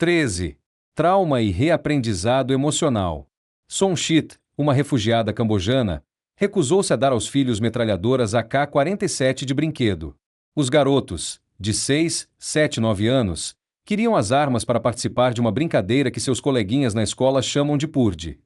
13. Trauma e reaprendizado emocional. Sonchit, uma refugiada cambojana, recusou-se a dar aos filhos metralhadoras AK-47 de brinquedo. Os garotos, de 6, 7 e 9 anos, queriam as armas para participar de uma brincadeira que seus coleguinhas na escola chamam de purge.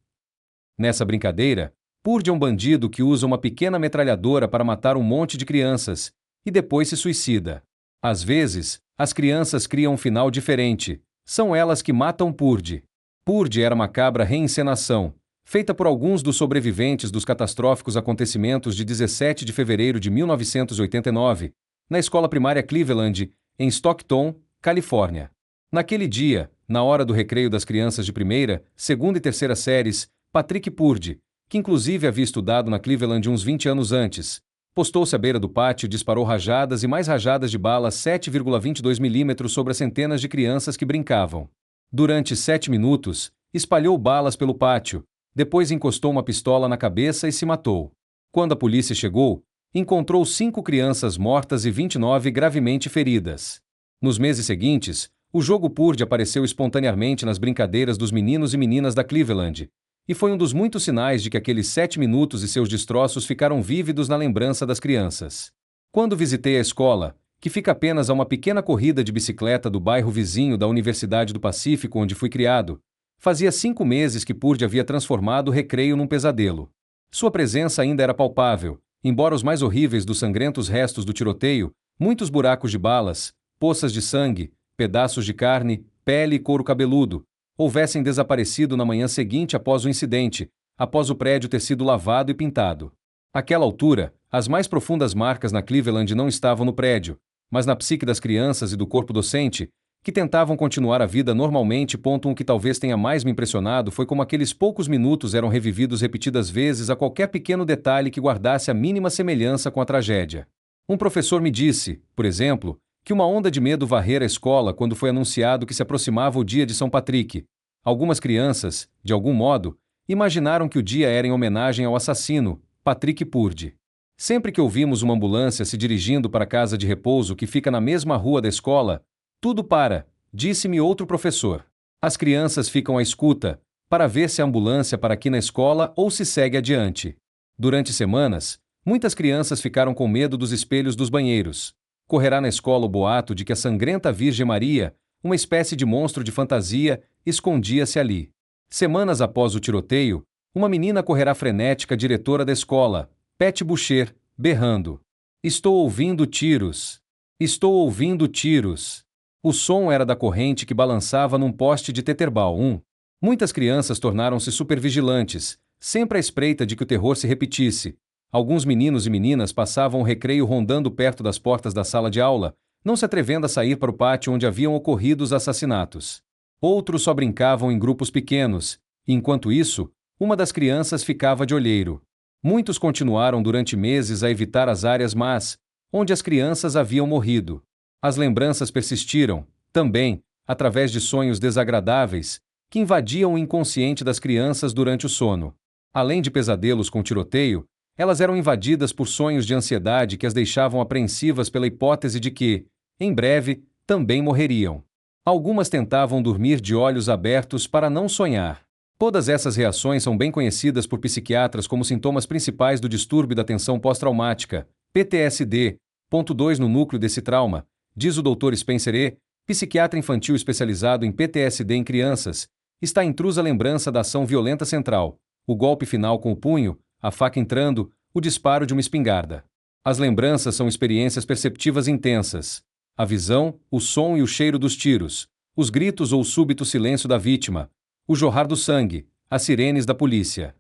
Nessa brincadeira, purge é um bandido que usa uma pequena metralhadora para matar um monte de crianças e depois se suicida. Às vezes, as crianças criam um final diferente. São elas que matam Purge. Purge era uma macabra reencenação, feita por alguns dos sobreviventes dos catastróficos acontecimentos de 17 de fevereiro de 1989, na escola primária Cleveland, em Stockton, Califórnia. Naquele dia, na hora do recreio das crianças de primeira, segunda e terceira séries, Patrick Purge, que inclusive havia estudado na Cleveland uns 20 anos antes, postou-se à beira do pátio e disparou rajadas e mais rajadas de bala 7,22 mm sobre as centenas de crianças que brincavam. Durante 7 minutos, espalhou balas pelo pátio, depois encostou uma pistola na cabeça e se matou. Quando a polícia chegou, encontrou 5 crianças mortas e 29 gravemente feridas. Nos meses seguintes, o jogo Purge apareceu espontaneamente nas brincadeiras dos meninos e meninas da Cleveland, e foi um dos muitos sinais de que aqueles 7 minutos e seus destroços ficaram vívidos na lembrança das crianças. Quando visitei a escola, que fica apenas a uma pequena corrida de bicicleta do bairro vizinho da Universidade do Pacífico onde fui criado, fazia 5 meses que Purge havia transformado o recreio num pesadelo. Sua presença ainda era palpável, embora os mais horríveis dos sangrentos restos do tiroteio, muitos buracos de balas, poças de sangue, pedaços de carne, pele e couro cabeludo, houvessem desaparecido na manhã seguinte após o incidente, após o prédio ter sido lavado e pintado. Àquela altura, as mais profundas marcas na Cleveland não estavam no prédio, mas na psique das crianças e do corpo docente, que tentavam continuar a vida normalmente. O que talvez tenha mais me impressionado foi como aqueles poucos minutos eram revividos repetidas vezes a qualquer pequeno detalhe que guardasse a mínima semelhança com a tragédia. Um professor me disse, por exemplo, que uma onda de medo varrera a escola quando foi anunciado que se aproximava o dia de São Patrick. Algumas crianças, de algum modo, imaginaram que o dia era em homenagem ao assassino, Patrick Purge. Sempre que ouvimos uma ambulância se dirigindo para a casa de repouso que fica na mesma rua da escola, tudo para, disse-me outro professor. As crianças ficam à escuta, para ver se a ambulância para aqui na escola ou se segue adiante. Durante semanas, muitas crianças ficaram com medo dos espelhos dos banheiros. Correrá na escola o boato de que a sangrenta Virgem Maria, uma espécie de monstro de fantasia, escondia-se ali. Semanas após o tiroteio, uma menina correrá frenética à diretora da escola, Pat Boucher, berrando: "Estou ouvindo tiros! Estou ouvindo tiros!" O som era da corrente que balançava num poste de Teterball 1. Muitas crianças tornaram-se supervigilantes, sempre à espreita de que o terror se repetisse. Alguns meninos e meninas passavam o recreio rondando perto das portas da sala de aula, não se atrevendo a sair para o pátio onde haviam ocorrido os assassinatos. Outros só brincavam em grupos pequenos, e enquanto isso, uma das crianças ficava de olheiro. Muitos continuaram durante meses a evitar as áreas más, onde as crianças haviam morrido. As lembranças persistiram, também, através de sonhos desagradáveis, que invadiam o inconsciente das crianças durante o sono. Além de pesadelos com tiroteio, elas eram invadidas por sonhos de ansiedade que as deixavam apreensivas pela hipótese de que, em breve, também morreriam. Algumas tentavam dormir de olhos abertos para não sonhar. Todas essas reações são bem conhecidas por psiquiatras como sintomas principais do distúrbio da tensão pós-traumática, PTSD. Ponto 2 No núcleo desse trauma, diz o Dr. Spencer E., psiquiatra infantil especializado em PTSD em crianças, está a intrusa lembrança da ação violenta central, o golpe final com o punho, a faca entrando, o disparo de uma espingarda. As lembranças são experiências perceptivas intensas. A visão, o som e o cheiro dos tiros, os gritos ou o súbito silêncio da vítima, o jorrar do sangue, as sirenes da polícia.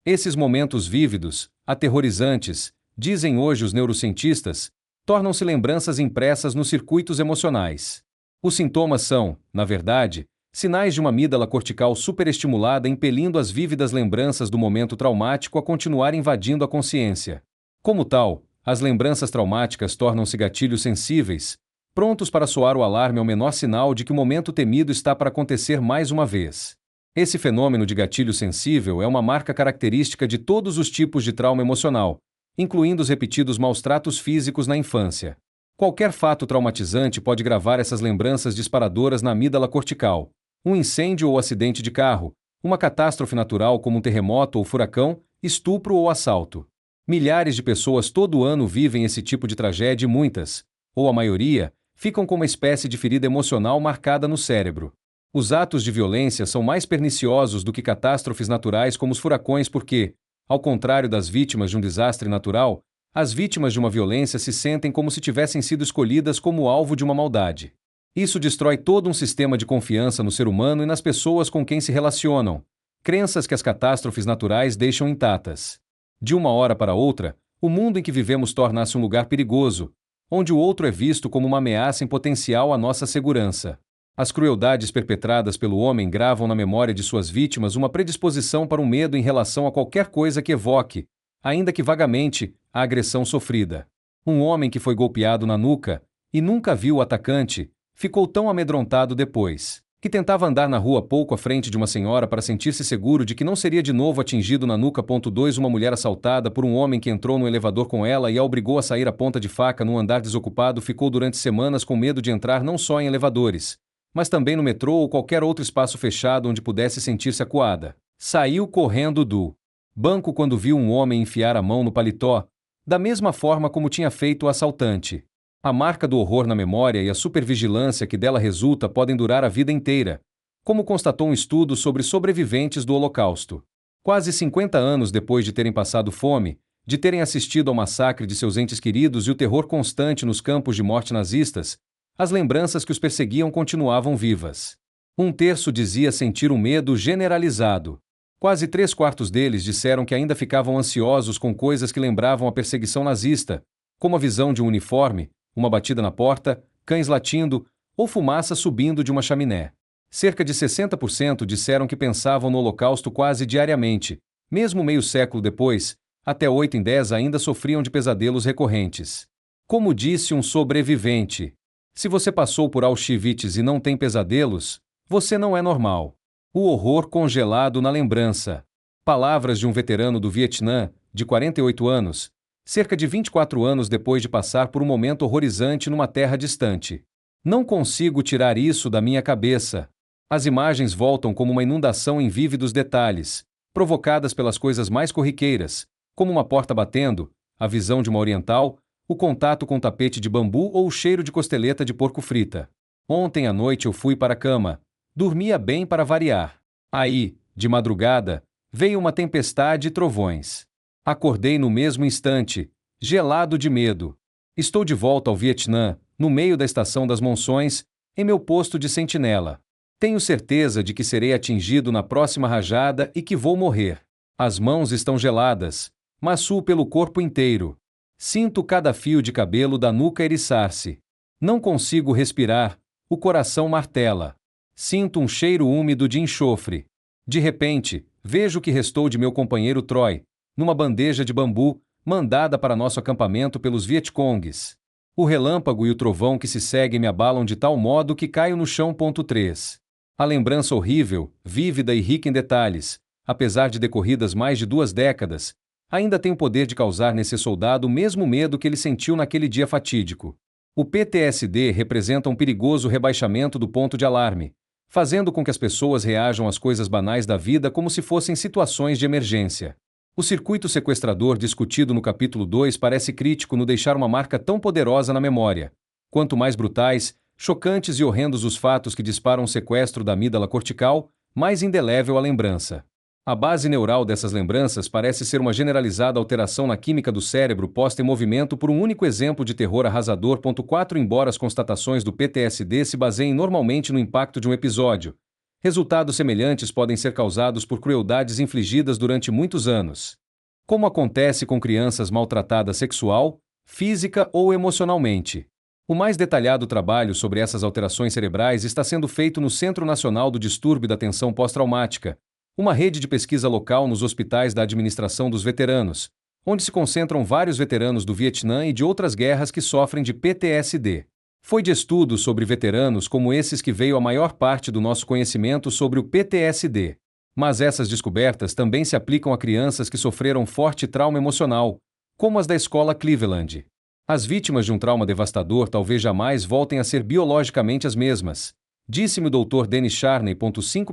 Esses momentos vívidos, aterrorizantes, dizem hoje os neurocientistas, tornam-se lembranças impressas nos circuitos emocionais. Os sintomas são, na verdade, sinais de uma amígdala cortical superestimulada impelindo as vívidas lembranças do momento traumático a continuar invadindo a consciência. Como tal, as lembranças traumáticas tornam-se gatilhos sensíveis, prontos para soar o alarme ao menor sinal de que o momento temido está para acontecer mais uma vez. Esse fenômeno de gatilho sensível é uma marca característica de todos os tipos de trauma emocional, incluindo os repetidos maus tratos físicos na infância. Qualquer fato traumatizante pode gravar essas lembranças disparadoras na amígdala cortical. Um incêndio ou acidente de carro, uma catástrofe natural como um terremoto ou furacão, estupro ou assalto. Milhares de pessoas todo ano vivem esse tipo de tragédia e muitas, ou a maioria, ficam com uma espécie de ferida emocional marcada no cérebro. Os atos de violência são mais perniciosos do que catástrofes naturais como os furacões porque, ao contrário das vítimas de um desastre natural, as vítimas de uma violência se sentem como se tivessem sido escolhidas como alvo de uma maldade. Isso destrói todo um sistema de confiança no ser humano e nas pessoas com quem se relacionam, crenças que as catástrofes naturais deixam intactas. De uma hora para outra, o mundo em que vivemos torna-se um lugar perigoso, onde o outro é visto como uma ameaça em potencial à nossa segurança. As crueldades perpetradas pelo homem gravam na memória de suas vítimas uma predisposição para um medo em relação a qualquer coisa que evoque, ainda que vagamente, a agressão sofrida. Um homem que foi golpeado na nuca, e nunca viu o atacante, ficou tão amedrontado depois, que tentava andar na rua pouco à frente de uma senhora para sentir-se seguro de que não seria de novo atingido na nuca. 2 Uma mulher assaltada por um homem que entrou no elevador com ela e a obrigou a sair à ponta de faca num andar desocupado ficou durante semanas com medo de entrar não só em elevadores, mas também no metrô ou qualquer outro espaço fechado onde pudesse sentir-se acuada. Saiu correndo do banco quando viu um homem enfiar a mão no paletó, da mesma forma como tinha feito o assaltante. A marca do horror na memória e a supervigilância que dela resulta podem durar a vida inteira, como constatou um estudo sobre sobreviventes do Holocausto. Quase 50 anos depois de terem passado fome, de terem assistido ao massacre de seus entes queridos e o terror constante nos campos de morte nazistas, as lembranças que os perseguiam continuavam vivas. Um terço dizia sentir um medo generalizado. Quase 3/4 deles disseram que ainda ficavam ansiosos com coisas que lembravam a perseguição nazista, como a visão de um uniforme, uma batida na porta, cães latindo ou fumaça subindo de uma chaminé. Cerca de 60% disseram que pensavam no Holocausto quase diariamente, mesmo meio século depois, até 8 em 10 ainda sofriam de pesadelos recorrentes. Como disse um sobrevivente, se você passou por Auschwitz e não tem pesadelos, você não é normal. O horror congelado na lembrança. Palavras de um veterano do Vietnã, de 48 anos, cerca de 24 anos depois de passar por um momento horrorizante numa terra distante. Não consigo tirar isso da minha cabeça. As imagens voltam como uma inundação em vívidos detalhes, provocadas pelas coisas mais corriqueiras, como uma porta batendo, a visão de uma oriental, o contato com tapete de bambu ou o cheiro de costeleta de porco frita. Ontem à noite eu fui para a cama. Dormia bem para variar. Aí, de madrugada, veio uma tempestade e trovões. Acordei no mesmo instante, gelado de medo. Estou de volta ao Vietnã, no meio da estação das monções, em meu posto de sentinela. Tenho certeza de que serei atingido na próxima rajada e que vou morrer. As mãos estão geladas, mas suo pelo corpo inteiro. Sinto cada fio de cabelo da nuca eriçar-se. Não consigo respirar, o coração martela. Sinto um cheiro úmido de enxofre. De repente, vejo o que restou de meu companheiro Troy, numa bandeja de bambu, mandada para nosso acampamento pelos Vietcongues. O relâmpago e o trovão que se seguem me abalam de tal modo que caio no chão. 3. A lembrança horrível, vívida e rica em detalhes, apesar de decorridas mais de 2 décadas, ainda tem o poder de causar nesse soldado o mesmo medo que ele sentiu naquele dia fatídico. O PTSD representa um perigoso rebaixamento do ponto de alarme, fazendo com que as pessoas reajam às coisas banais da vida como se fossem situações de emergência. O circuito sequestrador discutido no capítulo 2 parece crítico no deixar uma marca tão poderosa na memória. Quanto mais brutais, chocantes e horrendos os fatos que disparam o sequestro da amígdala cortical, mais indelével a lembrança. A base neural dessas lembranças parece ser uma generalizada alteração na química do cérebro posta em movimento por um único exemplo de terror arrasador. 4 Embora as constatações do PTSD se baseiem normalmente no impacto de um episódio, resultados semelhantes podem ser causados por crueldades infligidas durante muitos anos. Como acontece com crianças maltratadas sexual, física ou emocionalmente. O mais detalhado trabalho sobre essas alterações cerebrais está sendo feito no Centro Nacional do Distúrbio da Atenção Pós-Traumática, uma rede de pesquisa local nos hospitais da administração dos veteranos, onde se concentram vários veteranos do Vietnã e de outras guerras que sofrem de PTSD. Foi de estudos sobre veteranos como esses que veio a maior parte do nosso conhecimento sobre o PTSD. Mas essas descobertas também se aplicam a crianças que sofreram forte trauma emocional, como as da escola Cleveland. As vítimas de um trauma devastador talvez jamais voltem a ser biologicamente as mesmas, disse-me o Dr. Dennis Charney,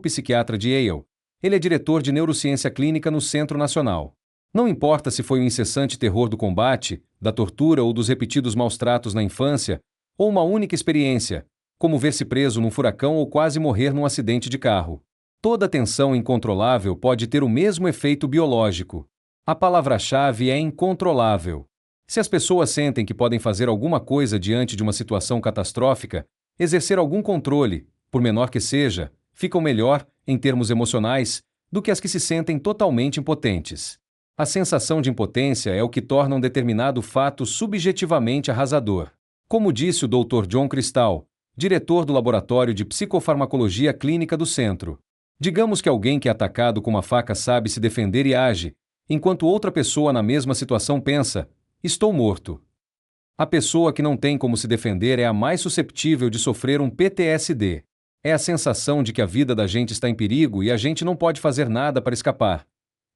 psiquiatra de Yale. Ele é diretor de neurociência clínica no Centro Nacional. Não importa se foi o incessante terror do combate, da tortura ou dos repetidos maus-tratos na infância, ou uma única experiência, como ver-se preso num furacão ou quase morrer num acidente de carro. Toda tensão incontrolável pode ter o mesmo efeito biológico. A palavra-chave é incontrolável. Se as pessoas sentem que podem fazer alguma coisa diante de uma situação catastrófica, exercer algum controle, por menor que seja, ficam melhor, em termos emocionais, do que as que se sentem totalmente impotentes. A sensação de impotência é o que torna um determinado fato subjetivamente arrasador. Como disse o Dr. John Cristal, diretor do Laboratório de Psicofarmacologia Clínica do Centro. Digamos que alguém que é atacado com uma faca sabe se defender e age, enquanto outra pessoa na mesma situação pensa: estou morto. A pessoa que não tem como se defender é a mais susceptível de sofrer um PTSD. É a sensação de que a vida da gente está em perigo e a gente não pode fazer nada para escapar.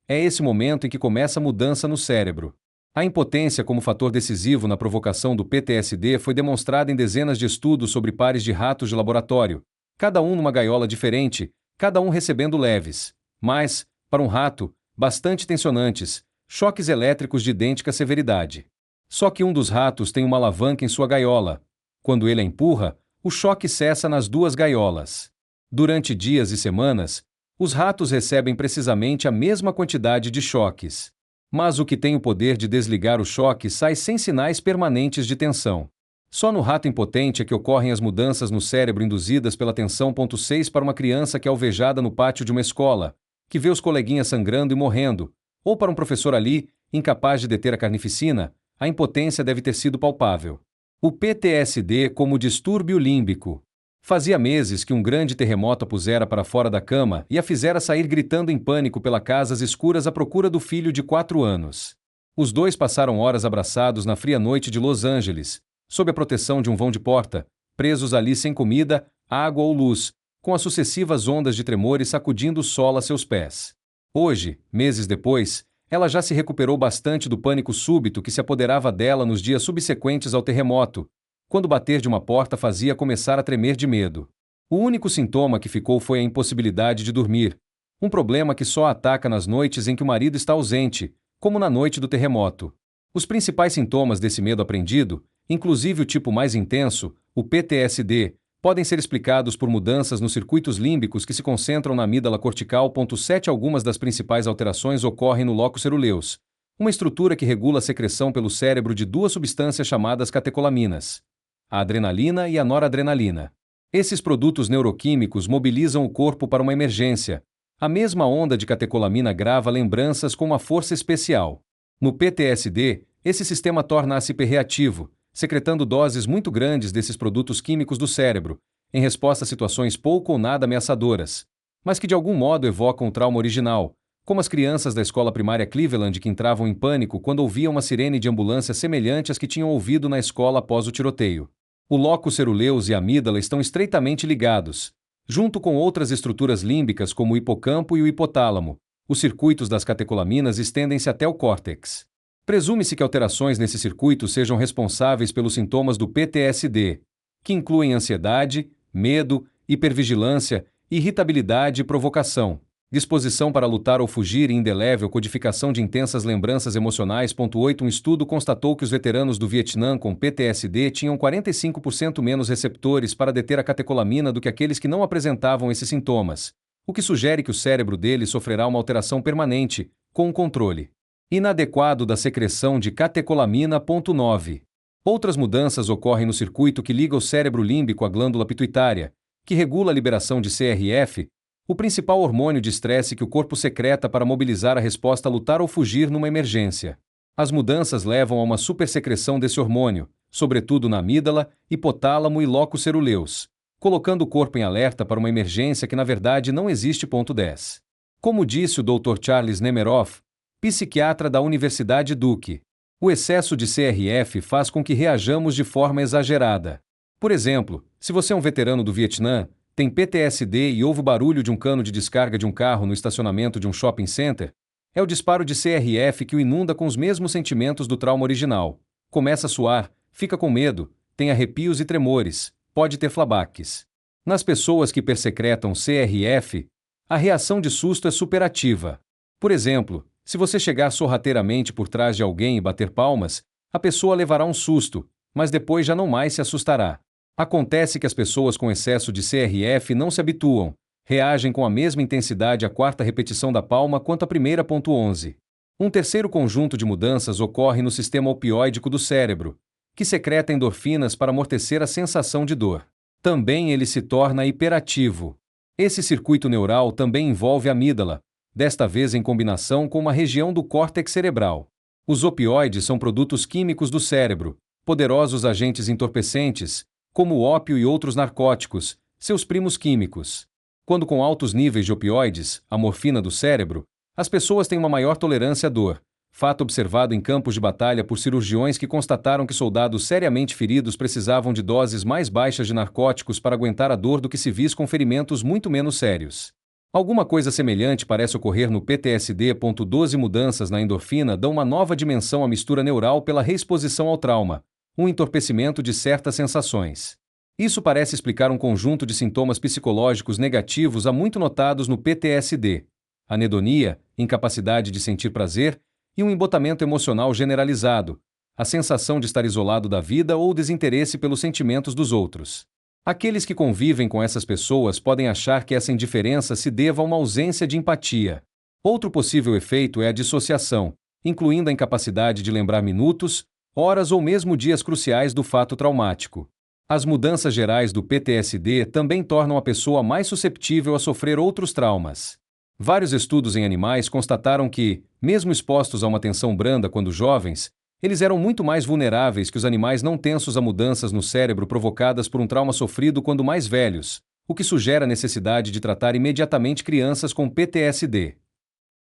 É esse momento em que começa a mudança no cérebro. A impotência como fator decisivo na provocação do PTSD foi demonstrada em dezenas de estudos sobre pares de ratos de laboratório, cada um numa gaiola diferente, cada um recebendo leves, mas, para um rato, bastante tensionantes, choques elétricos de idêntica severidade. Só que um dos ratos tem uma alavanca em sua gaiola. Quando ele a empurra, o choque cessa nas duas gaiolas. Durante dias e semanas, os ratos recebem precisamente a mesma quantidade de choques. Mas o que tem o poder de desligar o choque sai sem sinais permanentes de tensão. Só no rato impotente é que ocorrem as mudanças no cérebro induzidas pela tensão. 6 para uma criança que é alvejada no pátio de uma escola, que vê os coleguinhas sangrando e morrendo, ou para um professor ali, incapaz de deter a carnificina, a impotência deve ter sido palpável. O PTSD como distúrbio límbico. Fazia meses que um grande terremoto a pusera para fora da cama e a fizera sair gritando em pânico pela casa às escuras à procura do filho de 4 anos. Os dois passaram horas abraçados na fria noite de Los Angeles, sob a proteção de um vão de porta, presos ali sem comida, água ou luz, com as sucessivas ondas de tremores sacudindo o solo a seus pés. Hoje, meses depois, ela já se recuperou bastante do pânico súbito que se apoderava dela nos dias subsequentes ao terremoto, quando o bater de uma porta fazia começar a tremer de medo. O único sintoma que ficou foi a impossibilidade de dormir, um problema que só ataca nas noites em que o marido está ausente, como na noite do terremoto. Os principais sintomas desse medo aprendido, inclusive o tipo mais intenso, o PTSD, podem ser explicados por mudanças nos circuitos límbicos que se concentram na amígdala cortical. 7 Algumas das principais alterações ocorrem no locus ceruleus, uma estrutura que regula a secreção pelo cérebro de duas substâncias chamadas catecolaminas, a adrenalina e a noradrenalina. Esses produtos neuroquímicos mobilizam o corpo para uma emergência. A mesma onda de catecolamina grava lembranças com uma força especial. No PTSD, esse sistema torna-se hiperreativo, secretando doses muito grandes desses produtos químicos do cérebro, em resposta a situações pouco ou nada ameaçadoras, mas que de algum modo evocam o trauma original, como as crianças da escola primária Cleveland que entravam em pânico quando ouviam uma sirene de ambulância semelhante às que tinham ouvido na escola após o tiroteio. O locus ceruleus e a amígdala estão estreitamente ligados. Junto com outras estruturas límbicas como o hipocampo e o hipotálamo, os circuitos das catecolaminas estendem-se até o córtex. Presume-se que alterações nesse circuito sejam responsáveis pelos sintomas do PTSD, que incluem ansiedade, medo, hipervigilância, irritabilidade e provocação, disposição para lutar ou fugir e indelével codificação de intensas lembranças emocionais. 8 Um estudo constatou que os veteranos do Vietnã com PTSD tinham 45% menos receptores para deter a catecolamina do que aqueles que não apresentavam esses sintomas, o que sugere que o cérebro deles sofrerá uma alteração permanente, com um controle inadequado da secreção de catecolamina. 9 Outras mudanças ocorrem no circuito que liga o cérebro límbico à glândula pituitária, que regula a liberação de CRF, o principal hormônio de estresse que o corpo secreta para mobilizar a resposta a lutar ou fugir numa emergência. As mudanças levam a uma supersecreção desse hormônio, sobretudo na amígdala, hipotálamo e locus ceruleus, colocando o corpo em alerta para uma emergência que na verdade não existe. 10 Como disse o Dr. Charles Nemeroff, psiquiatra da Universidade Duke, o excesso de CRF faz com que reajamos de forma exagerada. Por exemplo, se você é um veterano do Vietnã, tem PTSD e ouve o barulho de um cano de descarga de um carro no estacionamento de um shopping center, é o disparo de CRF que o inunda com os mesmos sentimentos do trauma original, começa a suar, fica com medo, tem arrepios e tremores, pode ter flabaques. Nas pessoas que persecretam CRF, a reação de susto é superativa. Por exemplo, se você chegar sorrateiramente por trás de alguém e bater palmas, a pessoa levará um susto, mas depois já não mais se assustará. Acontece que as pessoas com excesso de CRF não se habituam, reagem com a mesma intensidade à quarta repetição da palma quanto à primeira. 11. Um terceiro conjunto de mudanças ocorre no sistema opioídico do cérebro, que secreta endorfinas para amortecer a sensação de dor. Também ele se torna hiperativo. Esse circuito neural também envolve a amígdala, desta vez em combinação com uma região do córtex cerebral. Os opioides são produtos químicos do cérebro, poderosos agentes entorpecentes, como o ópio e outros narcóticos, seus primos químicos. Quando com altos níveis de opioides, a morfina do cérebro, as pessoas têm uma maior tolerância à dor, fato observado em campos de batalha por cirurgiões que constataram que soldados seriamente feridos precisavam de doses mais baixas de narcóticos para aguentar a dor do que civis com ferimentos muito menos sérios. Alguma coisa semelhante parece ocorrer no PTSD. 12 Mudanças na endorfina dão uma nova dimensão à mistura neural pela reexposição ao trauma, um entorpecimento de certas sensações. Isso parece explicar um conjunto de sintomas psicológicos negativos há muito notados no PTSD: anedonia, incapacidade de sentir prazer, e um embotamento emocional generalizado, a sensação de estar isolado da vida ou desinteresse pelos sentimentos dos outros. Aqueles que convivem com essas pessoas podem achar que essa indiferença se deva a uma ausência de empatia. Outro possível efeito é a dissociação, incluindo a incapacidade de lembrar minutos, horas ou mesmo dias cruciais do fato traumático. As mudanças gerais do PTSD também tornam a pessoa mais susceptível a sofrer outros traumas. Vários estudos em animais constataram que, mesmo expostos a uma tensão branda quando jovens, eles eram muito mais vulneráveis que os animais não tensos a mudanças no cérebro provocadas por um trauma sofrido quando mais velhos, o que sugere a necessidade de tratar imediatamente crianças com PTSD.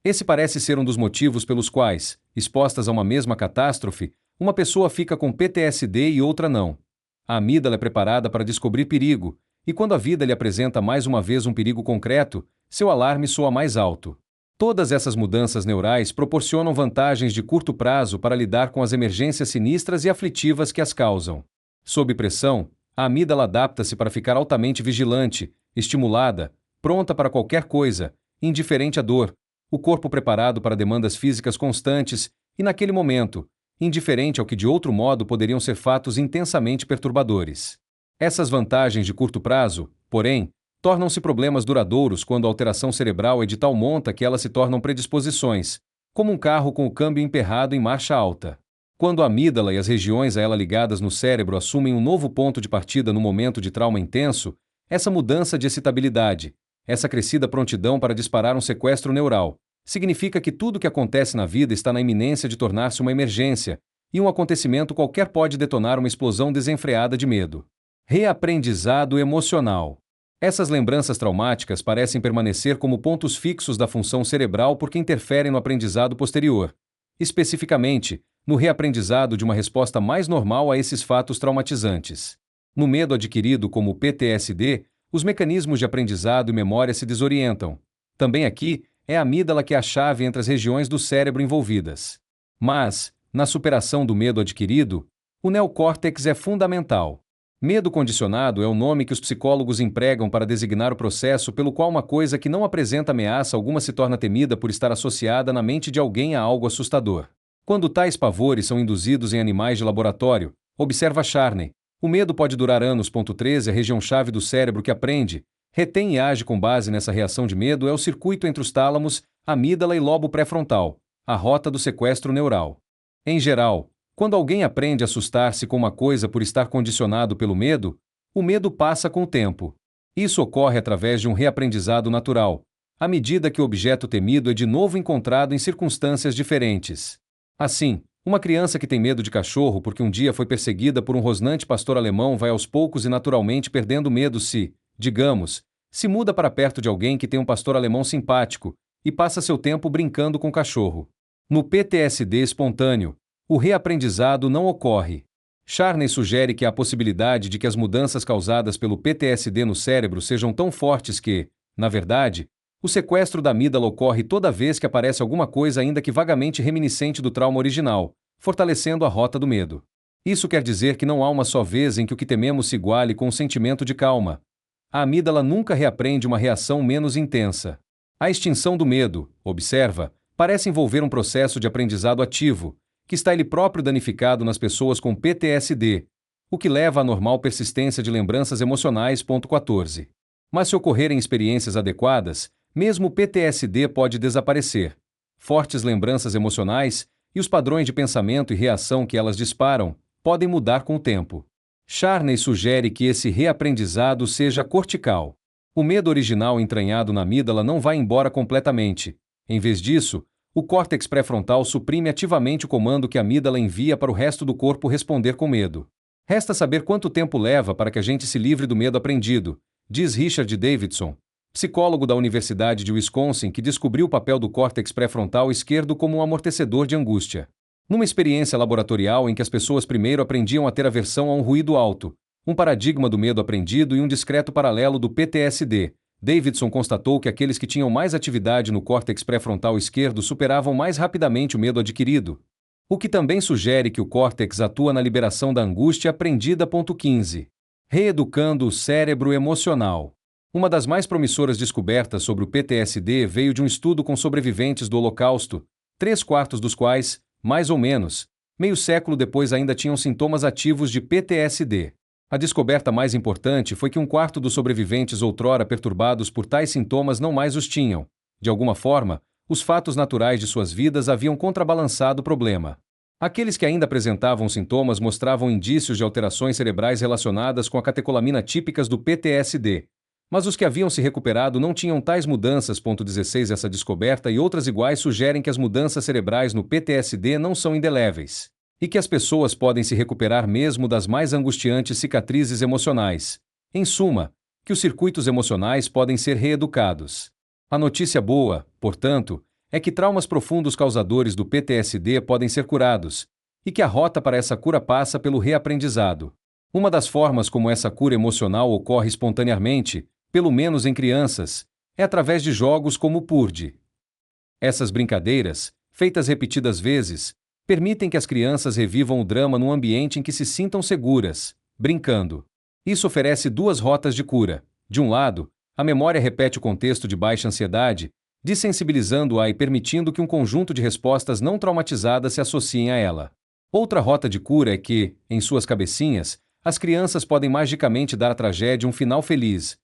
Esse parece ser um dos motivos pelos quais, expostas a uma mesma catástrofe, uma pessoa fica com PTSD e outra não. A amígdala é preparada para descobrir perigo, e quando a vida lhe apresenta mais uma vez um perigo concreto, seu alarme soa mais alto. Todas essas mudanças neurais proporcionam vantagens de curto prazo para lidar com as emergências sinistras e aflitivas que as causam. Sob pressão, a amígdala adapta-se para ficar altamente vigilante, estimulada, pronta para qualquer coisa, indiferente à dor, o corpo preparado para demandas físicas constantes e, naquele momento, indiferente ao que de outro modo poderiam ser fatos intensamente perturbadores. Essas vantagens de curto prazo, porém, tornam-se problemas duradouros quando a alteração cerebral é de tal monta que elas se tornam predisposições, como um carro com o câmbio emperrado em marcha alta. Quando a amígdala e as regiões a ela ligadas no cérebro assumem um novo ponto de partida no momento de trauma intenso, essa mudança de excitabilidade, essa crescida prontidão para disparar um sequestro neural, significa que tudo o que acontece na vida está na iminência de tornar-se uma emergência, e um acontecimento qualquer pode detonar uma explosão desenfreada de medo. Reaprendizado emocional. Essas lembranças traumáticas parecem permanecer como pontos fixos da função cerebral porque interferem no aprendizado posterior, especificamente, no reaprendizado de uma resposta mais normal a esses fatos traumatizantes. No medo adquirido como o PTSD, os mecanismos de aprendizado e memória se desorientam. Também aqui, é a amígdala que é a chave entre as regiões do cérebro envolvidas. Mas, na superação do medo adquirido, o neocórtex é fundamental. Medo condicionado é o nome que os psicólogos empregam para designar o processo pelo qual uma coisa que não apresenta ameaça alguma se torna temida por estar associada na mente de alguém a algo assustador. Quando tais pavores são induzidos em animais de laboratório, observa Charney, o medo pode durar anos. 13 A região-chave do cérebro que aprende, retém e age com base nessa reação de medo é o circuito entre os tálamos, amígdala e lobo pré-frontal, a rota do sequestro neural. Em geral, quando alguém aprende a assustar-se com uma coisa por estar condicionado pelo medo, o medo passa com o tempo. Isso ocorre através de um reaprendizado natural, à medida que o objeto temido é de novo encontrado em circunstâncias diferentes. Assim, uma criança que tem medo de cachorro porque um dia foi perseguida por um rosnante pastor alemão vai aos poucos e naturalmente perdendo medo se, digamos, se muda para perto de alguém que tem um pastor alemão simpático e passa seu tempo brincando com o cachorro. No PTSD espontâneo, o reaprendizado não ocorre. Charney sugere que há a possibilidade de que as mudanças causadas pelo PTSD no cérebro sejam tão fortes que, na verdade, o sequestro da amígdala ocorre toda vez que aparece alguma coisa ainda que vagamente reminiscente do trauma original, fortalecendo a rota do medo. Isso quer dizer que não há uma só vez em que o que tememos se iguale com um sentimento de calma. A amígdala nunca reaprende uma reação menos intensa. A extinção do medo, observa, parece envolver um processo de aprendizado ativo, que está ele próprio danificado nas pessoas com PTSD, o que leva à normal persistência de lembranças emocionais. 14. Mas se ocorrerem experiências adequadas, mesmo o PTSD pode desaparecer. Fortes lembranças emocionais e os padrões de pensamento e reação que elas disparam podem mudar com o tempo. Charney sugere que esse reaprendizado seja cortical. O medo original entranhado na amígdala não vai embora completamente. Em vez disso, o córtex pré-frontal suprime ativamente o comando que a amígdala envia para o resto do corpo responder com medo. Resta saber quanto tempo leva para que a gente se livre do medo aprendido, diz Richard Davidson, psicólogo da Universidade de Wisconsin que descobriu o papel do córtex pré-frontal esquerdo como um amortecedor de angústia. Numa experiência laboratorial em que as pessoas primeiro aprendiam a ter aversão a um ruído alto, um paradigma do medo aprendido e um discreto paralelo do PTSD, Davidson constatou que aqueles que tinham mais atividade no córtex pré-frontal esquerdo superavam mais rapidamente o medo adquirido, o que também sugere que o córtex atua na liberação da angústia aprendida. 15. Reeducando o cérebro emocional. Uma das mais promissoras descobertas sobre o PTSD veio de um estudo com sobreviventes do Holocausto, 3/4 dos quais, mais ou menos, meio século depois ainda tinham sintomas ativos de PTSD. A descoberta mais importante foi que 1/4 dos sobreviventes outrora perturbados por tais sintomas não mais os tinham. De alguma forma, os fatos naturais de suas vidas haviam contrabalançado o problema. Aqueles que ainda apresentavam sintomas mostravam indícios de alterações cerebrais relacionadas com a catecolamina típicas do PTSD. Mas os que haviam se recuperado não tinham tais mudanças. 16 Essa descoberta e outras iguais sugerem que as mudanças cerebrais no PTSD não são indeléveis, e que as pessoas podem se recuperar mesmo das mais angustiantes cicatrizes emocionais. Em suma, que os circuitos emocionais podem ser reeducados. A notícia boa, portanto, é que traumas profundos causadores do PTSD podem ser curados, e que a rota para essa cura passa pelo reaprendizado. Uma das formas como essa cura emocional ocorre espontaneamente, pelo menos em crianças, é através de jogos como o Purge. Essas brincadeiras, feitas repetidas vezes, permitem que as crianças revivam o drama num ambiente em que se sintam seguras, brincando. Isso oferece duas rotas de cura. De um lado, a memória repete o contexto de baixa ansiedade, desensibilizando-a e permitindo que um conjunto de respostas não traumatizadas se associem a ela. Outra rota de cura é que, em suas cabecinhas, as crianças podem magicamente dar à tragédia um final feliz.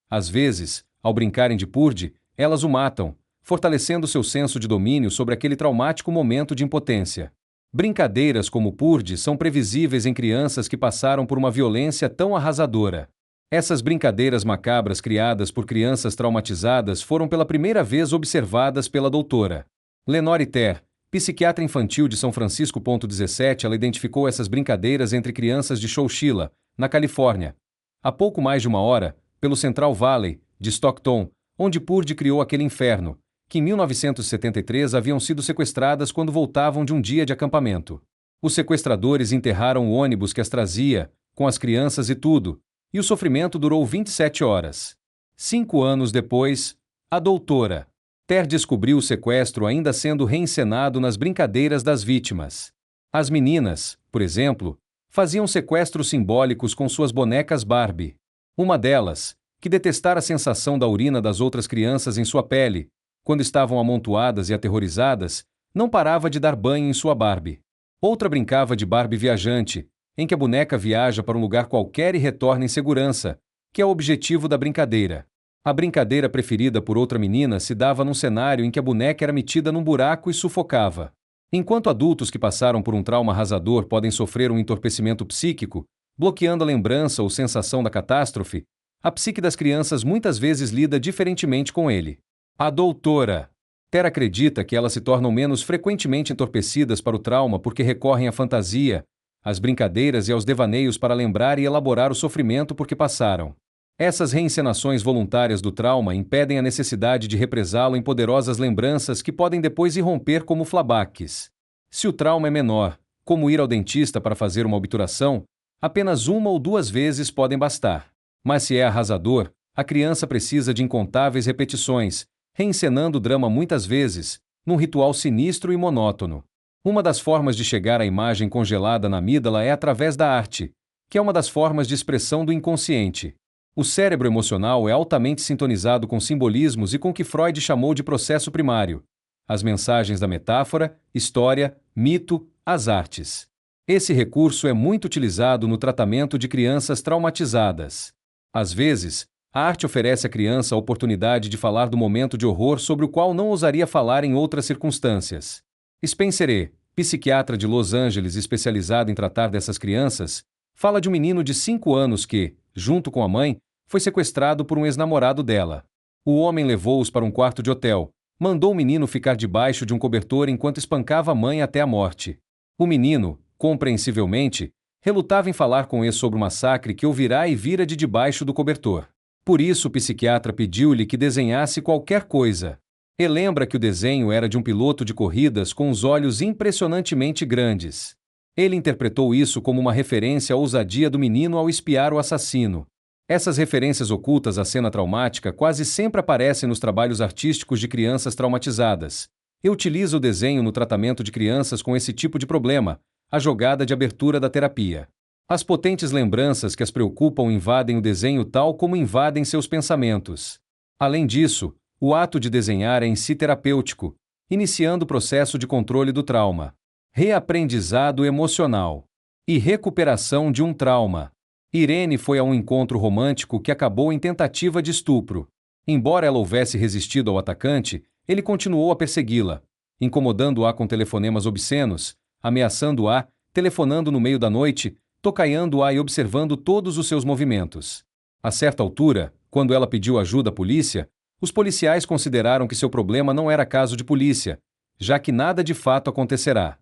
Às vezes, ao brincarem de Purge, elas o matam, fortalecendo seu senso de domínio sobre aquele traumático momento de impotência. Brincadeiras como Purge são previsíveis em crianças que passaram por uma violência tão arrasadora. Essas brincadeiras macabras criadas por crianças traumatizadas foram pela primeira vez observadas pela doutora Lenore Ter, psiquiatra infantil de São Francisco. 17 Ela identificou essas brincadeiras entre crianças de Chowchilla, na Califórnia. Há pouco mais de uma hora, pelo Central Valley, de Stockton, onde Purge criou aquele inferno, que em 1973 haviam sido sequestradas quando voltavam de um dia de acampamento. Os sequestradores enterraram o ônibus que as trazia, com as crianças e tudo, e o sofrimento durou 27 horas. 5 anos depois, a doutora Ter descobriu o sequestro ainda sendo reencenado nas brincadeiras das vítimas. As meninas, por exemplo, faziam sequestros simbólicos com suas bonecas Barbie. Uma delas, que detestara a sensação da urina das outras crianças em sua pele, quando estavam amontoadas e aterrorizadas, não parava de dar banho em sua Barbie. Outra brincava de Barbie viajante, em que a boneca viaja para um lugar qualquer e retorna em segurança, que é o objetivo da brincadeira. A brincadeira preferida por outra menina se dava num cenário em que a boneca era metida num buraco e sufocava. Enquanto adultos que passaram por um trauma arrasador podem sofrer um entorpecimento psíquico, bloqueando a lembrança ou sensação da catástrofe, a psique das crianças muitas vezes lida diferentemente com ele. A doutora Ter acredita que elas se tornam menos frequentemente entorpecidas para o trauma porque recorrem à fantasia, às brincadeiras e aos devaneios para lembrar e elaborar o sofrimento por que passaram. Essas reencenações voluntárias do trauma impedem a necessidade de represá-lo em poderosas lembranças que podem depois irromper como flashbacks. Se o trauma é menor, como ir ao dentista para fazer uma obturação, apenas 1 ou 2 vezes podem bastar. Mas se é arrasador, a criança precisa de incontáveis repetições, reencenando o drama muitas vezes, num ritual sinistro e monótono. Uma das formas de chegar à imagem congelada na amígdala é através da arte, que é uma das formas de expressão do inconsciente. O cérebro emocional é altamente sintonizado com simbolismos e com o que Freud chamou de processo primário: as mensagens da metáfora, história, mito, as artes. Esse recurso é muito utilizado no tratamento de crianças traumatizadas. Às vezes, a arte oferece à criança a oportunidade de falar do momento de horror sobre o qual não ousaria falar em outras circunstâncias. Spencer E., psiquiatra de Los Angeles especializado em tratar dessas crianças, fala de um menino de 5 anos que, junto com a mãe, foi sequestrado por um ex-namorado dela. O homem levou-os para um quarto de hotel, mandou o menino ficar debaixo de um cobertor enquanto espancava a mãe até a morte. O menino, compreensivelmente, relutava em falar com ele sobre o massacre que ouvirá e vira de debaixo do cobertor. Por isso o psiquiatra pediu-lhe que desenhasse qualquer coisa. E lembra que o desenho era de um piloto de corridas com os olhos impressionantemente grandes. Ele interpretou isso como uma referência à ousadia do menino ao espiar o assassino. Essas referências ocultas à cena traumática quase sempre aparecem nos trabalhos artísticos de crianças traumatizadas. E utiliza o desenho no tratamento de crianças com esse tipo de problema, a jogada de abertura da terapia. As potentes lembranças que as preocupam invadem o desenho tal como invadem seus pensamentos. Além disso, o ato de desenhar é em si terapêutico, iniciando o processo de controle do trauma. Reaprendizado emocional e recuperação de um trauma. Irene foi a um encontro romântico que acabou em tentativa de estupro. Embora ela houvesse resistido ao atacante, ele continuou a persegui-la, incomodando-a com telefonemas obscenos, ameaçando-a, telefonando no meio da noite, tocaiando-a e observando todos os seus movimentos. A certa altura, quando ela pediu ajuda à polícia, os policiais consideraram que seu problema não era caso de polícia, já que nada de fato acontecerá.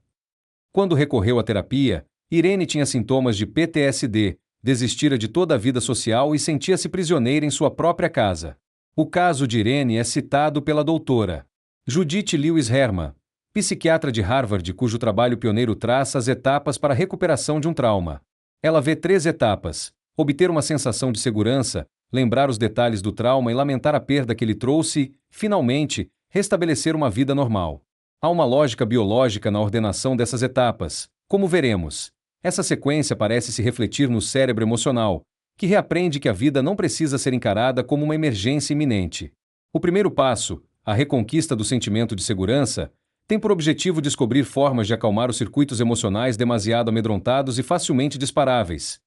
Quando recorreu à terapia, Irene tinha sintomas de PTSD, desistira de toda a vida social e sentia-se prisioneira em sua própria casa. O caso de Irene é citado pela doutora Judith Lewis Herman, psiquiatra de Harvard, cujo trabalho pioneiro traça as etapas para a recuperação de um trauma. Ela vê 3 etapas: obter uma sensação de segurança, lembrar os detalhes do trauma e lamentar a perda que lhe trouxe e, finalmente, restabelecer uma vida normal. Há uma lógica biológica na ordenação dessas etapas. Como veremos, essa sequência parece se refletir no cérebro emocional, que reaprende que a vida não precisa ser encarada como uma emergência iminente. O primeiro passo, a reconquista do sentimento de segurança, tem por objetivo descobrir formas de acalmar os circuitos emocionais demasiado amedrontados e facilmente disparáveis.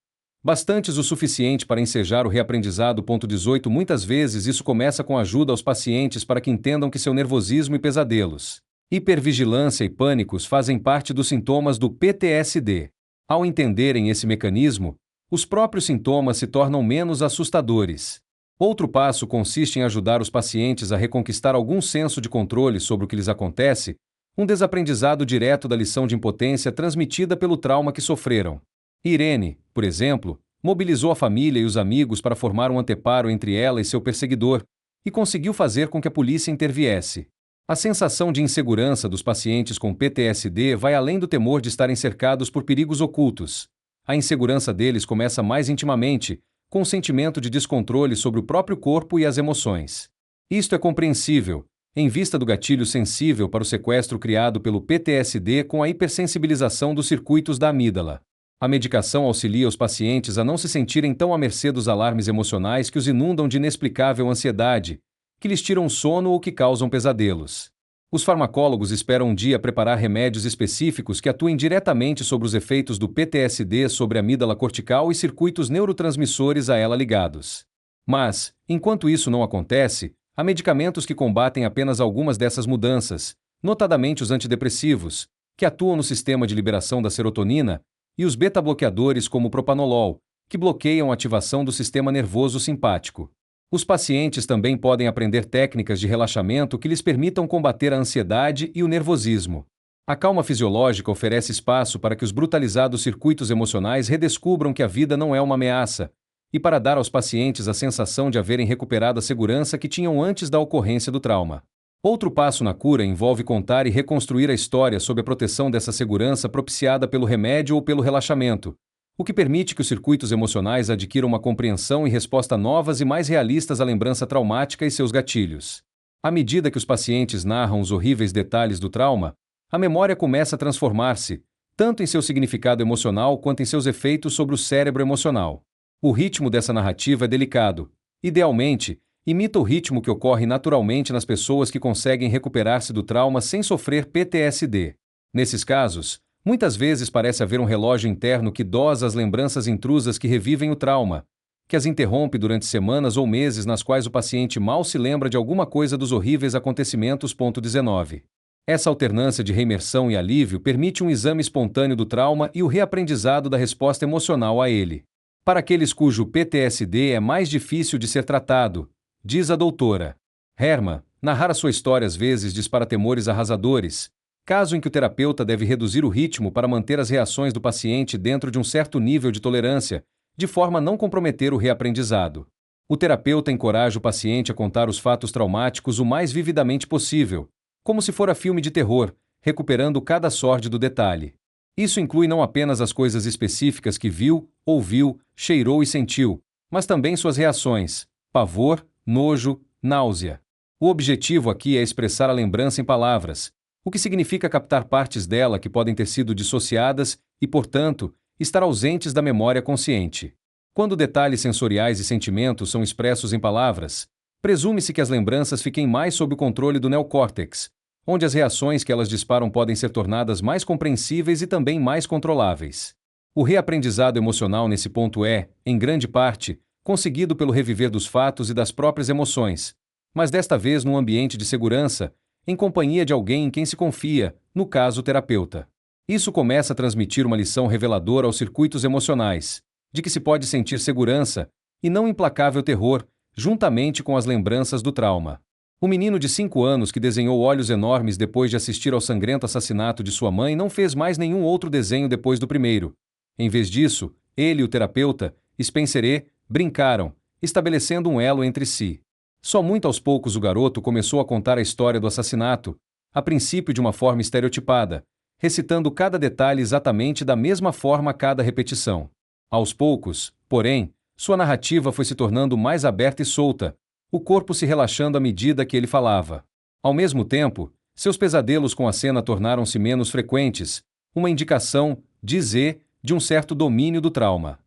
Bastantes o suficiente para ensejar o reaprendizado. 18 Muitas vezes isso começa com ajuda aos pacientes para que entendam que seu nervosismo e pesadelos, hipervigilância e pânicos fazem parte dos sintomas do PTSD. Ao entenderem esse mecanismo, os próprios sintomas se tornam menos assustadores. Outro passo consiste em ajudar os pacientes a reconquistar algum senso de controle sobre o que lhes acontece, um desaprendizado direto da lição de impotência transmitida pelo trauma que sofreram. Irene, por exemplo, mobilizou a família e os amigos para formar um anteparo entre ela e seu perseguidor, e conseguiu fazer com que a polícia interviesse. A sensação de insegurança dos pacientes com PTSD vai além do temor de estarem cercados por perigos ocultos. A insegurança deles começa mais intimamente, com o sentimento de descontrole sobre o próprio corpo e as emoções. Isto é compreensível, em vista do gatilho sensível para o sequestro criado pelo PTSD com a hipersensibilização dos circuitos da amígdala. A medicação auxilia os pacientes a não se sentirem tão à mercê dos alarmes emocionais que os inundam de inexplicável ansiedade, que lhes tiram sono ou que causam pesadelos. Os farmacólogos esperam um dia preparar remédios específicos que atuem diretamente sobre os efeitos do PTSD sobre a amígdala cortical e circuitos neurotransmissores a ela ligados. Mas, enquanto isso não acontece, há medicamentos que combatem apenas algumas dessas mudanças, notadamente os antidepressivos, que atuam no sistema de liberação da serotonina, e os beta-bloqueadores como o propanolol, que bloqueiam a ativação do sistema nervoso simpático. Os pacientes também podem aprender técnicas de relaxamento que lhes permitam combater a ansiedade e o nervosismo. A calma fisiológica oferece espaço para que os brutalizados circuitos emocionais redescubram que a vida não é uma ameaça, e para dar aos pacientes a sensação de haverem recuperado a segurança que tinham antes da ocorrência do trauma. Outro passo na cura envolve contar e reconstruir a história sob a proteção dessa segurança propiciada pelo remédio ou pelo relaxamento, o que permite que os circuitos emocionais adquiram uma compreensão e resposta novas e mais realistas à lembrança traumática e seus gatilhos. À medida que os pacientes narram os horríveis detalhes do trauma, a memória começa a transformar-se, tanto em seu significado emocional quanto em seus efeitos sobre o cérebro emocional. O ritmo dessa narrativa é delicado. Idealmente, imita o ritmo que ocorre naturalmente nas pessoas que conseguem recuperar-se do trauma sem sofrer PTSD. Nesses casos, muitas vezes parece haver um relógio interno que dosa as lembranças intrusas que revivem o trauma, que as interrompe durante semanas ou meses nas quais o paciente mal se lembra de alguma coisa dos horríveis acontecimentos. 19. Essa alternância de reimersão e alívio permite um exame espontâneo do trauma e o reaprendizado da resposta emocional a ele. Para aqueles cujo PTSD é mais difícil de ser tratado, diz a doutora Herman, narrar a sua história às vezes dispara temores arrasadores, caso em que o terapeuta deve reduzir o ritmo para manter as reações do paciente dentro de um certo nível de tolerância, de forma a não comprometer o reaprendizado. O terapeuta encoraja o paciente a contar os fatos traumáticos o mais vividamente possível, como se fora filme de terror, recuperando cada sórdido detalhe. Isso inclui não apenas as coisas específicas que viu, ouviu, cheirou e sentiu, mas também suas reações: pavor, nojo, náusea. O objetivo aqui é expressar a lembrança em palavras, o que significa captar partes dela que podem ter sido dissociadas e, portanto, estar ausentes da memória consciente. Quando detalhes sensoriais e sentimentos são expressos em palavras, presume-se que as lembranças fiquem mais sob o controle do neocórtex, onde as reações que elas disparam podem ser tornadas mais compreensíveis e também mais controláveis. O reaprendizado emocional nesse ponto é, em grande parte, conseguido pelo reviver dos fatos e das próprias emoções, mas desta vez num ambiente de segurança, em companhia de alguém em quem se confia, no caso o terapeuta. Isso começa a transmitir uma lição reveladora aos circuitos emocionais, de que se pode sentir segurança, e não implacável terror, juntamente com as lembranças do trauma. O menino de 5 anos que desenhou olhos enormes depois de assistir ao sangrento assassinato de sua mãe não fez mais nenhum outro desenho depois do primeiro. Em vez disso, ele e o terapeuta, Spencer E., brincaram, estabelecendo um elo entre si. Só muito aos poucos o garoto começou a contar a história do assassinato, a princípio de uma forma estereotipada, recitando cada detalhe exatamente da mesma forma a cada repetição. Aos poucos, porém, sua narrativa foi se tornando mais aberta e solta, o corpo se relaxando à medida que ele falava. Ao mesmo tempo, seus pesadelos com a cena tornaram-se menos frequentes, uma indicação, diz E, de um certo domínio do trauma.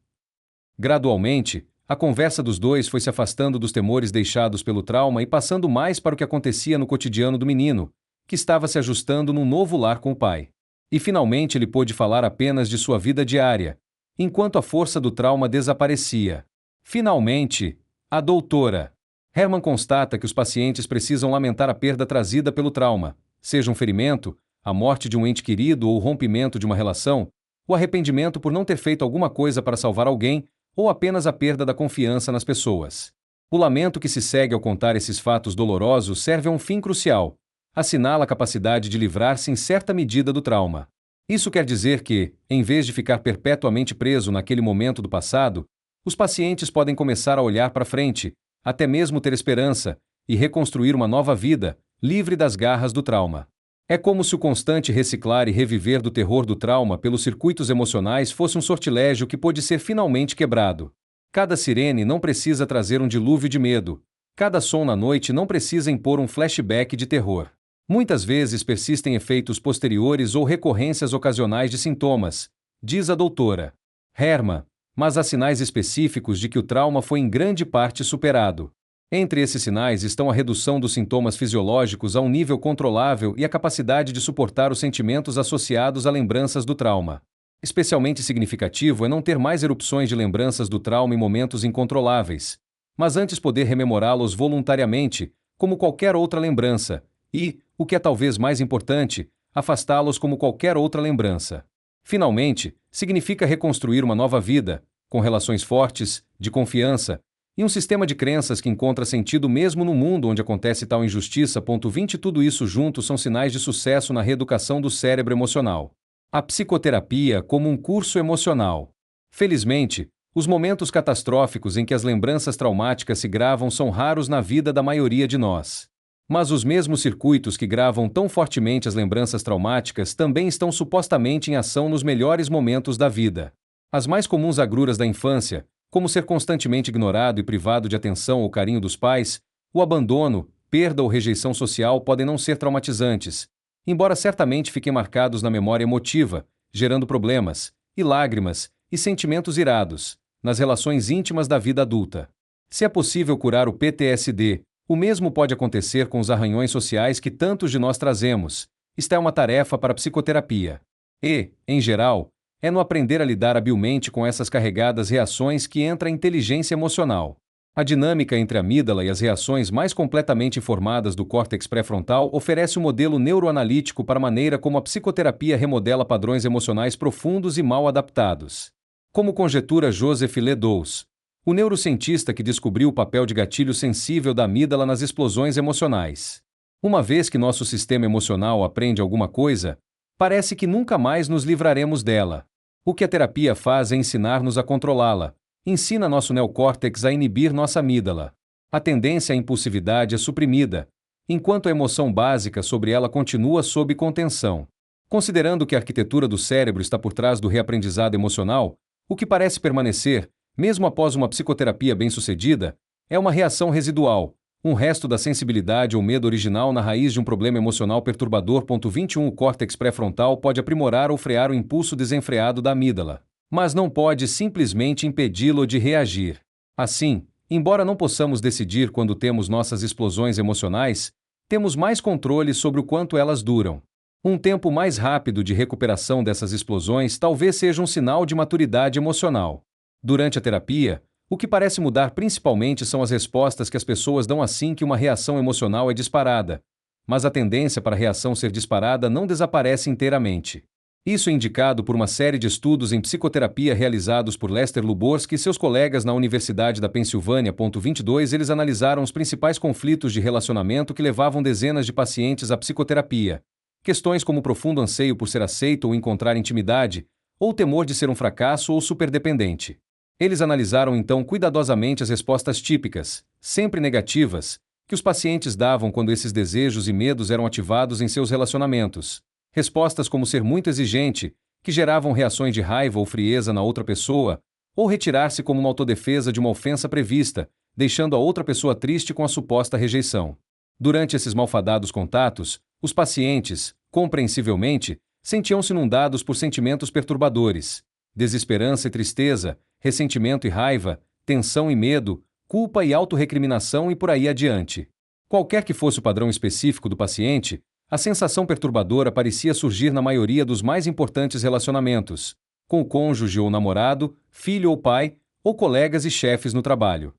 Gradualmente, a conversa dos dois foi se afastando dos temores deixados pelo trauma e passando mais para o que acontecia no cotidiano do menino, que estava se ajustando num novo lar com o pai. E finalmente ele pôde falar apenas de sua vida diária, enquanto a força do trauma desaparecia. Finalmente, a doutora Herman constata que os pacientes precisam lamentar a perda trazida pelo trauma, seja um ferimento, a morte de um ente querido ou o rompimento de uma relação, o arrependimento por não ter feito alguma coisa para salvar alguém, ou apenas a perda da confiança nas pessoas. O lamento que se segue ao contar esses fatos dolorosos serve a um fim crucial: assinala a capacidade de livrar-se em certa medida do trauma. Isso quer dizer que, em vez de ficar perpetuamente preso naquele momento do passado, os pacientes podem começar a olhar para frente, até mesmo ter esperança, e reconstruir uma nova vida, livre das garras do trauma. É como se o constante reciclar e reviver do terror do trauma pelos circuitos emocionais fosse um sortilégio que pôde ser finalmente quebrado. Cada sirene não precisa trazer um dilúvio de medo. Cada som na noite não precisa impor um flashback de terror. Muitas vezes persistem efeitos posteriores ou recorrências ocasionais de sintomas, diz a doutora Herman, mas há sinais específicos de que o trauma foi em grande parte superado. Entre esses sinais estão a redução dos sintomas fisiológicos a um nível controlável e a capacidade de suportar os sentimentos associados a lembranças do trauma. Especialmente significativo é não ter mais erupções de lembranças do trauma em momentos incontroláveis, mas antes poder rememorá-los voluntariamente, como qualquer outra lembrança, e, o que é talvez mais importante, afastá-los como qualquer outra lembrança. Finalmente, significa reconstruir uma nova vida, com relações fortes, de confiança, e um sistema de crenças que encontra sentido mesmo no mundo onde acontece tal injustiça. 20 Tudo isso junto são sinais de sucesso na reeducação do cérebro emocional. A psicoterapia como um curso emocional. Felizmente, os momentos catastróficos em que as lembranças traumáticas se gravam são raros na vida da maioria de nós. Mas os mesmos circuitos que gravam tão fortemente as lembranças traumáticas também estão supostamente em ação nos melhores momentos da vida. As mais comuns agruras da infância, como ser constantemente ignorado e privado de atenção ou carinho dos pais, o abandono, perda ou rejeição social podem não ser traumatizantes, embora certamente fiquem marcados na memória emotiva, gerando problemas, e lágrimas, e sentimentos irados, nas relações íntimas da vida adulta. Se é possível curar o PTSD, o mesmo pode acontecer com os arranhões sociais que tantos de nós trazemos. Esta é uma tarefa para a psicoterapia. E, em geral, é no aprender a lidar habilmente com essas carregadas reações que entra a inteligência emocional. A dinâmica entre a amígdala e as reações mais completamente informadas do córtex pré-frontal oferece um modelo neuroanalítico para a maneira como a psicoterapia remodela padrões emocionais profundos e mal adaptados. Como conjetura Joseph Ledoux, o neurocientista que descobriu o papel de gatilho sensível da amígdala nas explosões emocionais. Uma vez que nosso sistema emocional aprende alguma coisa, parece que nunca mais nos livraremos dela. O que a terapia faz é ensinar-nos a controlá-la. Ensina nosso neocórtex a inibir nossa amígdala. A tendência à impulsividade é suprimida, enquanto a emoção básica sobre ela continua sob contenção. Considerando que a arquitetura do cérebro está por trás do reaprendizado emocional, o que parece permanecer, mesmo após uma psicoterapia bem-sucedida, é uma reação residual, um resto da sensibilidade ou medo original na raiz de um problema emocional perturbador. 21 O córtex pré-frontal pode aprimorar ou frear o impulso desenfreado da amígdala, mas não pode simplesmente impedi-lo de reagir. Assim, embora não possamos decidir quando temos nossas explosões emocionais, temos mais controle sobre o quanto elas duram. Um tempo mais rápido de recuperação dessas explosões talvez seja um sinal de maturidade emocional. Durante a terapia, o que parece mudar principalmente são as respostas que as pessoas dão assim que uma reação emocional é disparada, mas a tendência para a reação ser disparada não desaparece inteiramente. Isso é indicado por uma série de estudos em psicoterapia realizados por Lester Luborsky e seus colegas na Universidade da Pensilvânia. 22 Eles analisaram os principais conflitos de relacionamento que levavam dezenas de pacientes à psicoterapia. Questões como o profundo anseio por ser aceito ou encontrar intimidade, ou o temor de ser um fracasso ou superdependente. Eles analisaram então cuidadosamente as respostas típicas, sempre negativas, que os pacientes davam quando esses desejos e medos eram ativados em seus relacionamentos. Respostas como ser muito exigente, que geravam reações de raiva ou frieza na outra pessoa, ou retirar-se como uma autodefesa de uma ofensa prevista, deixando a outra pessoa triste com a suposta rejeição. Durante esses malfadados contatos, os pacientes, compreensivelmente, sentiam-se inundados por sentimentos perturbadores: desesperança e tristeza, ressentimento e raiva, tensão e medo, culpa e autorrecriminação e por aí adiante. Qualquer que fosse o padrão específico do paciente, a sensação perturbadora parecia surgir na maioria dos mais importantes relacionamentos, com o cônjuge ou namorado, filho ou pai, ou colegas e chefes no trabalho.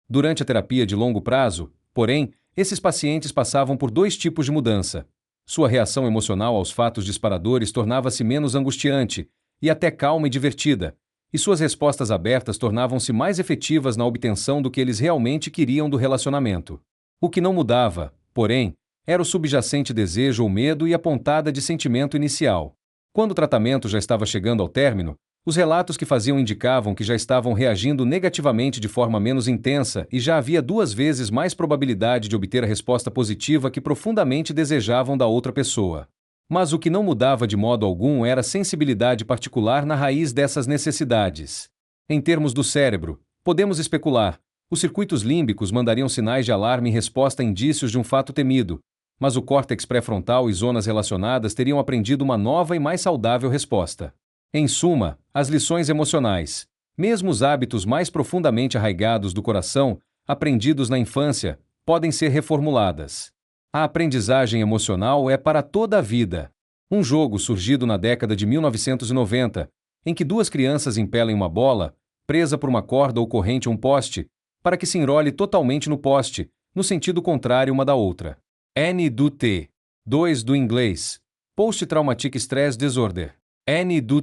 Durante a terapia de longo prazo, porém, esses pacientes passavam por dois tipos de mudança. Sua reação emocional aos fatos disparadores tornava-se menos angustiante, e até calma e divertida, e suas respostas abertas tornavam-se mais efetivas na obtenção do que eles realmente queriam do relacionamento. O que não mudava, porém, era o subjacente desejo ou medo e a pontada de sentimento inicial. Quando o tratamento já estava chegando ao término, os relatos que faziam indicavam que já estavam reagindo negativamente de forma menos intensa e já havia 2 vezes mais probabilidade de obter a resposta positiva que profundamente desejavam da outra pessoa. Mas o que não mudava de modo algum era a sensibilidade particular na raiz dessas necessidades. Em termos do cérebro, podemos especular. Os circuitos límbicos mandariam sinais de alarme em resposta a indícios de um fato temido, mas o córtex pré-frontal e zonas relacionadas teriam aprendido uma nova e mais saudável resposta. Em suma, as lições emocionais, mesmo os hábitos mais profundamente arraigados do coração, aprendidos na infância, podem ser reformuladas. A aprendizagem emocional é para toda a vida. Um jogo surgido na década de 1990, em que 2 crianças impelem uma bola, presa por uma corda ou corrente a um poste, para que se enrole totalmente no poste, no sentido contrário uma da outra. N do inglês. Post-Traumatic Stress Disorder. N do